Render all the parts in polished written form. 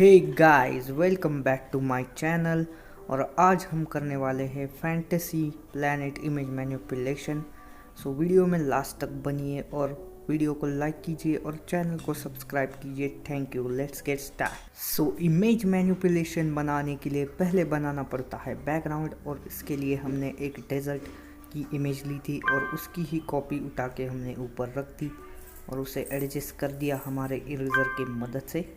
Hey guys, welcome back to my channel. और आज हम करने वाले हैं fantasy planet image manipulation. So video में लास्ट तक बनिए और वीडियो को लाइक कीजिए और चैनल को सब्सक्राइब कीजिए। Thank you. Let's get start. So image manipulation बनाने के लिए पहले बनाना पड़ता है बैकग्राउंड, और इसके लिए हमने एक डेजर्ट की इमेज ली थी और उसकी ही कॉपी उठा के हमने ऊपर रख दी और उसे एडजस्ट कर दिया हमारे इरेजर की मदद से।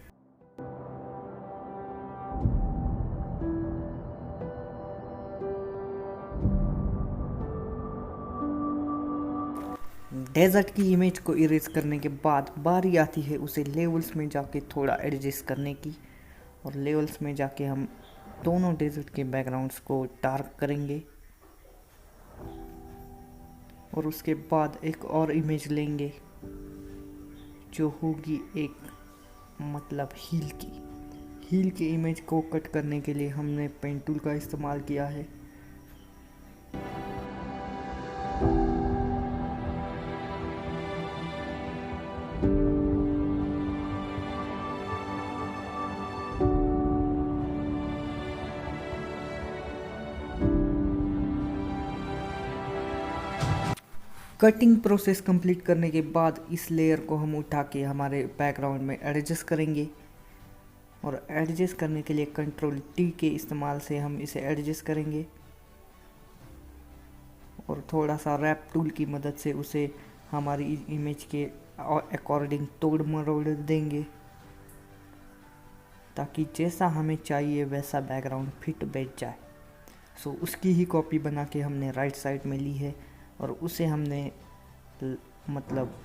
डेजर्ट की इमेज को इरेज करने के बाद बारी आती है उसे लेवल्स में जाके थोड़ा एडजस्ट करने की, और लेवल्स में जाके हम दोनों डेजर्ट के बैकग्राउंड्स को डार्क करेंगे। और उसके बाद एक और इमेज लेंगे जो होगी एक हील की इमेज को कट करने के लिए हमने पेन टूल का इस्तेमाल किया है। कटिंग प्रोसेस कंप्लीट करने के बाद इस लेयर को हम उठा के हमारे बैकग्राउंड में एडजस्ट करेंगे, और एडजस्ट करने के लिए कंट्रोल टी के इस्तेमाल से हम इसे एडजस्ट करेंगे और थोड़ा सा रैप टूल की मदद से उसे हमारी इमेज के अकॉर्डिंग तोड़ मरोड़ देंगे ताकि जैसा हमें चाहिए वैसा बैकग्राउंड फिट बैठ जाए। सो उसकी ही कॉपी बना के हमने राइट साइड में ली है और उसे हमने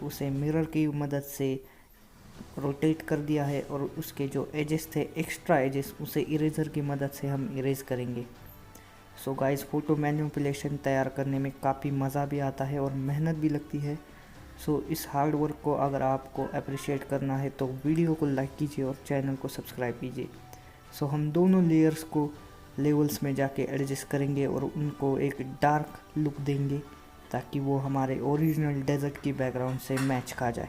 उसे मिरर की मदद से रोटेट कर दिया है, और उसके जो एजेस थे, एक्स्ट्रा एजेस, उसे इरेजर की मदद से हम इरेज करेंगे। सो गाइस, फ़ोटो मैनिपुलेशन तैयार करने में काफ़ी मज़ा भी आता है और मेहनत भी लगती है। सो इस हार्ड वर्क को अगर आपको अप्रिशिएट करना है तो वीडियो को लाइक कीजिए और चैनल को सब्सक्राइब कीजिए। सो हम दोनों लेयर्स को लेवल्स में जाके एडजस्ट करेंगे और उनको एक डार्क लुक देंगे ताकि वो हमारे ओरिजिनल डेजर्ट की बैकग्राउंड से मैच खा जाए।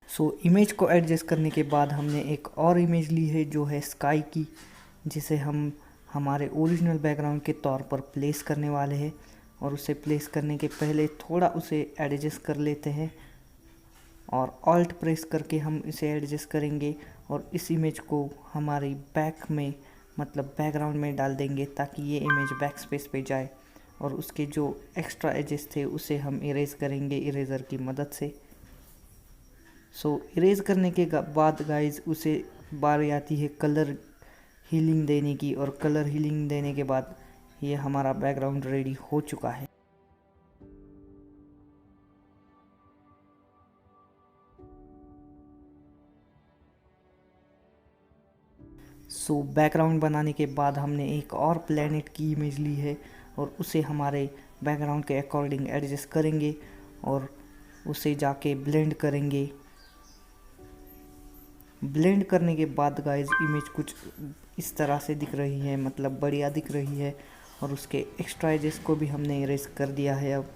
सो इमेज को एडजस्ट करने के बाद हमने एक और इमेज ली है जो है स्काई की, जिसे हम हमारे ओरिजिनल बैकग्राउंड के तौर पर प्लेस करने वाले हैं। और उसे प्लेस करने के पहले थोड़ा उसे एडजस्ट कर लेते हैं और ऑल्ट प्रेस करके हम इसे एडजस्ट करेंगे और इस इमेज को हमारी बैकग्राउंड में डाल देंगे ताकि ये इमेज बैक स्पेस पे जाए, और उसके जो एक्स्ट्रा एजेस थे उसे हम इरेज करेंगे इरेजर की मदद से। सो इरेज करने के बाद गाइज उसे बारी आती है कलर हीलिंग देने की, और कलर हीलिंग देने के बाद ये हमारा बैकग्राउंड रेडी हो चुका है। सो बैकग्राउंड बनाने के बाद हमने एक और प्लेनेट की इमेज ली है और उसे हमारे बैकग्राउंड के अकॉर्डिंग एडजस्ट करेंगे और उसे जाके ब्लेंड करेंगे। ब्लेंड करने के बाद गाइज इमेज कुछ इस तरह से दिख रही है, बढ़िया दिख रही है, और उसके एक्स्ट्रा एजेस को भी हमने इरेज कर दिया है अब।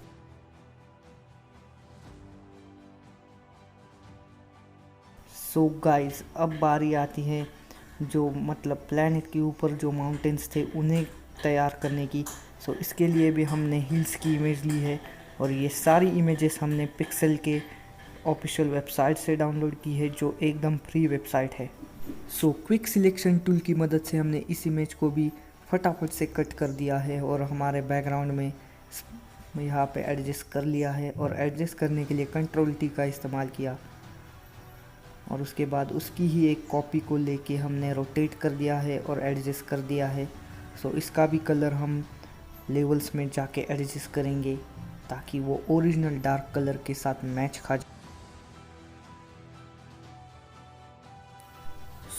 सो गाइज, अब बारी आती है जो प्लैनेट के ऊपर जो माउंटेन्स थे उन्हें तैयार करने की। सो इसके लिए भी हमने हिल्स की इमेज ली है, और ये सारी इमेजेस हमने पिक्सेल के ऑफिशियल वेबसाइट से डाउनलोड की है जो एकदम फ्री वेबसाइट है। सो क्विक सिलेक्शन टूल की मदद से हमने इस इमेज को भी फटाफट से कट कर दिया है और हमारे बैकग्राउंड में यहाँ पे एडजस्ट कर लिया है, और एडजस्ट करने के लिए कंट्रोल टी का इस्तेमाल किया, और उसके बाद उसकी ही एक कॉपी को लेके हमने रोटेट कर दिया है और एडजस्ट कर दिया है। सो इसका भी कलर हम लेवल्स में जाके एडजस्ट करेंगे ताकि वो ओरिजिनल डार्क कलर के साथ मैच खा जाए।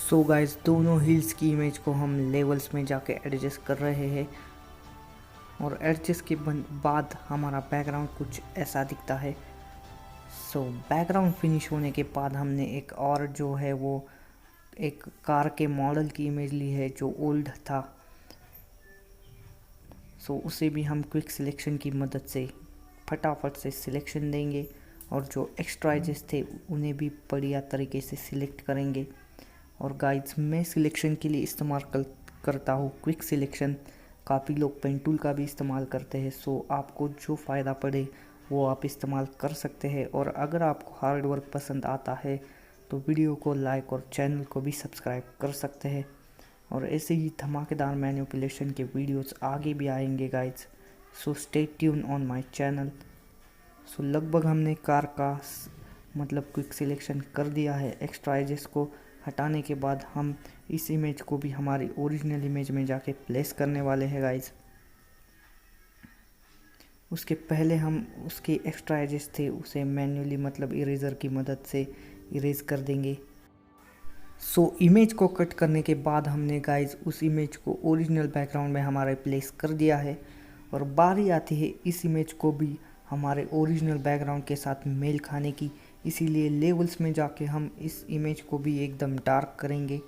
सो गाइस, दोनों हिल्स की इमेज को हम लेवल्स में जाके एडजस्ट कर रहे हैं, और एडजस्ट के बाद हमारा बैकग्राउंड कुछ ऐसा दिखता है। सो बैकग्राउंड फिनिश होने के बाद हमने एक और जो है वो एक कार के मॉडल की इमेज ली है जो ओल्ड था। सो उसे भी हम क्विक सिलेक्शन की मदद से फटाफट से सिलेक्शन देंगे और जो एक्स्ट्रा एजेस थे उन्हें भी बढ़िया तरीके से सिलेक्ट करेंगे। और गाइड्स मैं सिलेक्शन के लिए इस्तेमाल करता हूँ क्विक सिलेक्शन। काफ़ी लोग पेन टूल का भी इस्तेमाल करते हैं, सो आपको जो फ़ायदा पड़े वो आप इस्तेमाल कर सकते हैं। और अगर आपको हार्ड वर्क पसंद आता है तो वीडियो को लाइक और चैनल को भी सब्सक्राइब कर सकते हैं। और ऐसे ही धमाकेदार मैनिपुलेशन के वीडियोस आगे भी आएंगे guides, so stay tune on my channel. So लगभग हमने कार का मतलब क्विक सिलेक्शन कर दिया है। एक्स्ट्रा एजेस को हटाने के बाद हम इस इमेज को भी हमारी ओरिजिनल इमेज में जाके प्लेस करने वाले हैं गाइज। उसके पहले हम उसके एक्स्ट्रा एजेस थे उसे मैन्युअली मतलब इरेज़र की मदद से इरेज कर देंगे। सो इमेज को कट करने के बाद हमने गाइज उस इमेज को ओरिजिनल बैकग्राउंड में हमारे प्लेस कर दिया है। और बारी आती है इस इमेज को भी हमारे ओरिजिनल बैकग्राउंड के साथ मेल खाने की, इसीलिए लेवल्स में जाके हम इस इमेज को भी एकदम डार्क करेंगे।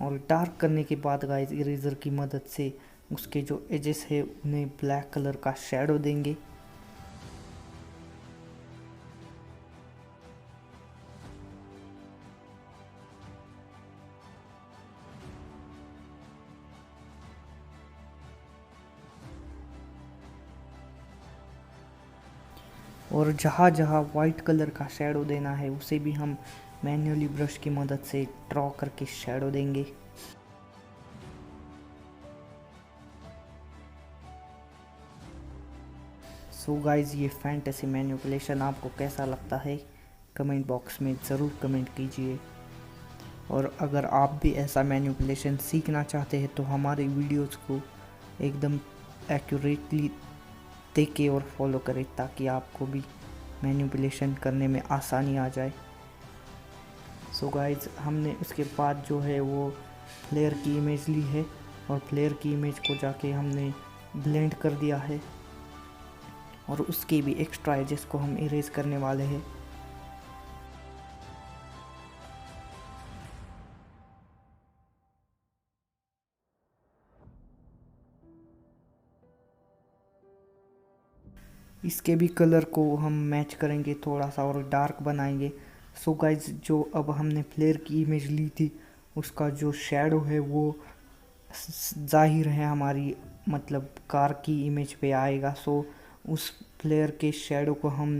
और डार्क करने के बाद गाइज इरेज़र की मदद से उसके जो एजेस है उन्हें ब्लैक कलर का शैडो देंगे। और जहाँ जहाँ वाइट कलर का शैडो देना है उसे भी हम मैन्युअली ब्रश की मदद से ड्रॉ करके शैडो देंगे। सो गाइज ये फैंटेसी मैनिपुलेशन आपको कैसा लगता है कमेंट बॉक्स में ज़रूर कमेंट कीजिए। और अगर आप भी ऐसा मैनिपुलेशन सीखना चाहते हैं तो हमारे वीडियोस को एकदम एक्यूरेटली देखें और फॉलो करें ताकि आपको भी मैनिपुलेशन करने में आसानी आ जाए। सो गाइज हमने उसके बाद जो है वो फ्लेयर की इमेज ली है और फ्लेयर की इमेज को जाके हमने ब्लेंड कर दिया है और उसके भी एक्स्ट्रा एजेस को हम इरेज करने वाले हैं। इसके भी कलर को हम मैच करेंगे, थोड़ा सा और डार्क बनाएंगे। सो गाइज जो अब हमने फ्लेयर की इमेज ली थी उसका जो शैडो है वो जाहिर है हमारी मतलब कार की इमेज पे आएगा। सो उस फ्लेयर के शैडो को हम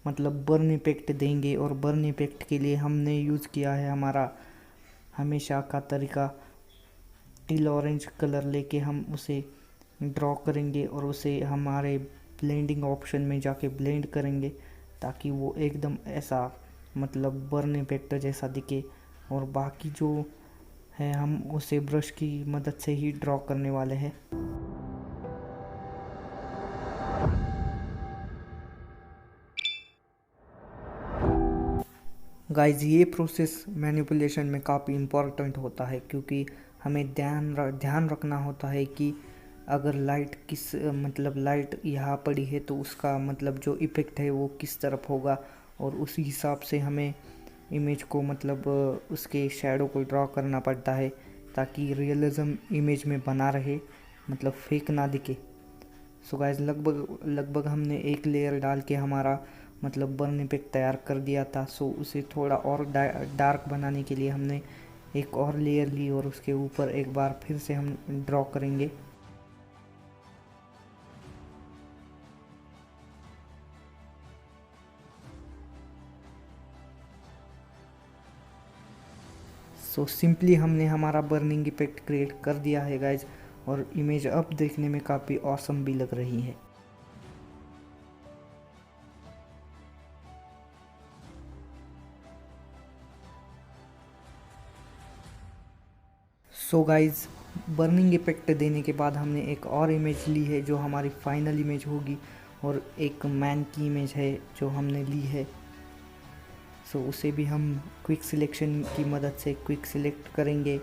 मतलब बर्न इफेक्ट देंगे। और बर्न इफेक्ट के लिए हमने यूज़ किया है हमारा हमेशा का तरीका, टिल ऑरेंज कलर लेके हम उसे ड्रॉ करेंगे और उसे हमारे ब्लेंडिंग ऑप्शन में जाके ब्लेंड करेंगे ताकि वो एकदम ऐसा मतलब बर्न इफेक्ट जैसा दिखे। और बाकी जो है हम उसे ब्रश की मदद से ही ड्रॉ करने वाले हैं। गाइज ये प्रोसेस मैनिपुलेशन में काफ़ी इम्पोर्टेंट होता है क्योंकि हमें ध्यान रखना होता है कि अगर लाइट किस मतलब लाइट यहाँ पड़ी है तो उसका मतलब जो इफ़ेक्ट है वो किस तरफ होगा और उसी हिसाब से हमें इमेज को मतलब उसके शैडो को ड्रॉ करना पड़ता है ताकि रियलिज्म इमेज में बना रहे, मतलब फेक ना दिखे। सो गाइस लगभग हमने एक लेयर डाल के हमारा मतलब बर्न इफेक्ट तैयार कर दिया था। सो उसे थोड़ा और डार्क बनाने के लिए हमने एक और लेयर ली और उसके ऊपर एक बार फिर से हम ड्रॉ करेंगे। सो सिंपली हमने हमारा बर्निंग इफेक्ट क्रिएट कर दिया है गाइज और इमेज अब देखने में काफ़ी ऑसम भी लग रही है। सो गाइज बर्निंग इफेक्ट देने के बाद हमने एक और इमेज ली है जो हमारी फाइनल इमेज होगी और एक मैन की इमेज है जो हमने ली है। सो उसे भी हम क्विक सिलेक्शन की मदद से क्विक सिलेक्ट करेंगे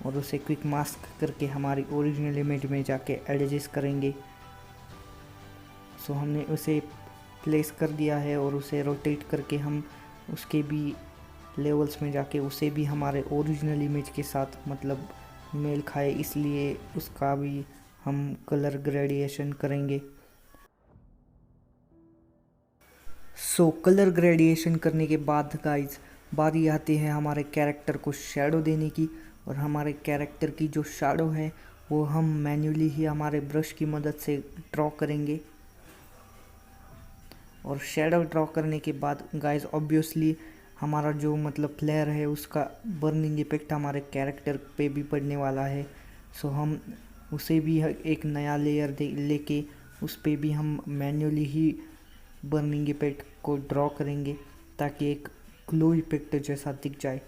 और उसे क्विक मास्क करके हमारी ओरिजिनल इमेज में जाके एडजस्ट करेंगे। सो हमने उसे प्लेस कर दिया है और उसे रोटेट करके हम उसके भी लेवल्स में जाके उसे भी हमारे ओरिजिनल इमेज के साथ मतलब मेल खाए, इसलिए उसका भी हम कलर ग्रेडिएशन करेंगे। सो कलर ग्रेडिएशन करने के बाद गाइज बारी आती है हमारे कैरेक्टर को शैडो देने की। और हमारे कैरेक्टर की जो शैडो है वो हम मैन्युअली ही हमारे ब्रश की मदद से ड्रॉ करेंगे। और शैडो ड्रॉ करने के बाद गाइज ऑब्वियसली हमारा जो मतलब फ्लेयर है उसका बर्निंग इफेक्ट हमारे कैरेक्टर पे भी पड़ने वाला है। सो हम उसे भी एक नया लेयर लेके उस पे भी हम मैन्युअली ही बर्निंग इफेक्ट को ड्रॉ करेंगे ताकि एक ग्लो इफेक्ट जैसा दिख जाए।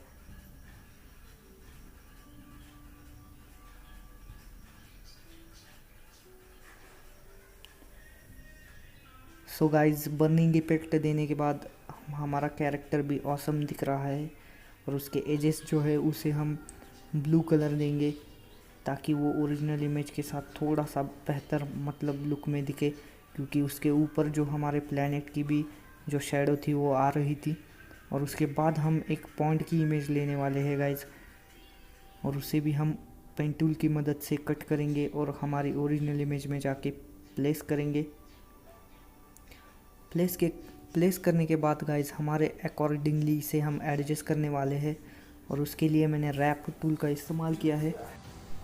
सो गाइज बर्निंग इफेक्ट देने के बाद हमारा कैरेक्टर भी ऑसम दिख रहा है। और उसके एजेस जो है उसे हम ब्लू कलर देंगे ताकि वो ओरिजिनल इमेज के साथ थोड़ा सा बेहतर मतलब लुक में दिखे, क्योंकि उसके ऊपर जो हमारे प्लैनेट की भी जो शैडो थी वो आ रही थी। और उसके बाद हम एक पॉइंट की इमेज लेने वाले हैं गाइज, और उसे भी हम पेन टूल की मदद से कट करेंगे और हमारी ओरिजिनल इमेज में जाके प्लेस करेंगे। प्लेस करने के बाद गाइज हमारे अकॉर्डिंगली इसे हम एडजस्ट करने वाले हैं। और उसके लिए मैंने रैप टूल का इस्तेमाल किया है।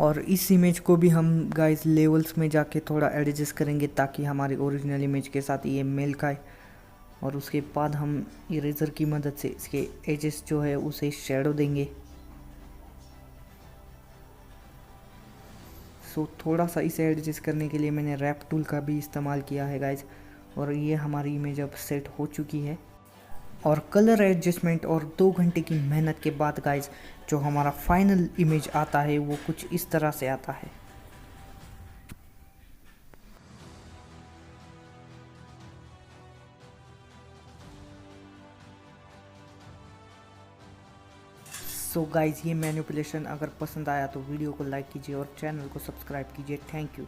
और इस इमेज को भी हम गाइज लेवल्स में जाके थोड़ा एडजस्ट करेंगे ताकि हमारी ओरिजिनल इमेज के साथ ये मेल खाए। और उसके बाद हम इरेजर की मदद से इसके एजेस जो है उसे शैडो देंगे। सो थोड़ा सा इसे एडजस्ट करने के लिए मैंने रैप टूल का भी इस्तेमाल किया है गाइज। और ये हमारी इमेज अब सेट हो चुकी है। और कलर एडजस्टमेंट और 2 घंटे की मेहनत के बाद गाइज जो हमारा फाइनल इमेज आता है वो कुछ इस तरह से आता है। सो गाइज ये मैनिपुलेशन अगर पसंद आया तो वीडियो को लाइक कीजिए और चैनल को सब्सक्राइब कीजिए। Thank you.